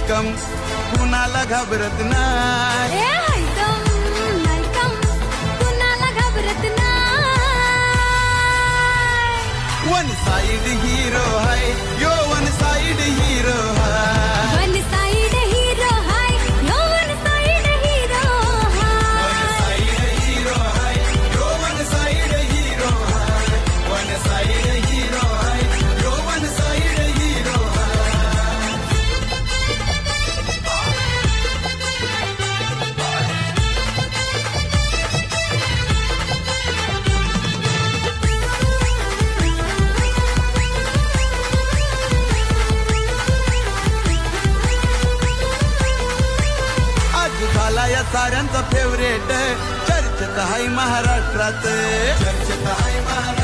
कम कुणाला घाबरत नाही. कुणाला घाबरत नाही. वन साइड हीरो है यो वन साइड हीरो है. वन साइड हीरो हाय यो one side hero one side hero है यो वन साइड हीरो है. वन साइड हीरो है यो वन साइड हीरो है. आज झाला या साऱ्यांचा फेवरेट चर्चेत आहे महाराष्ट्रात. चर्चेत आहे महाराष्ट्रात.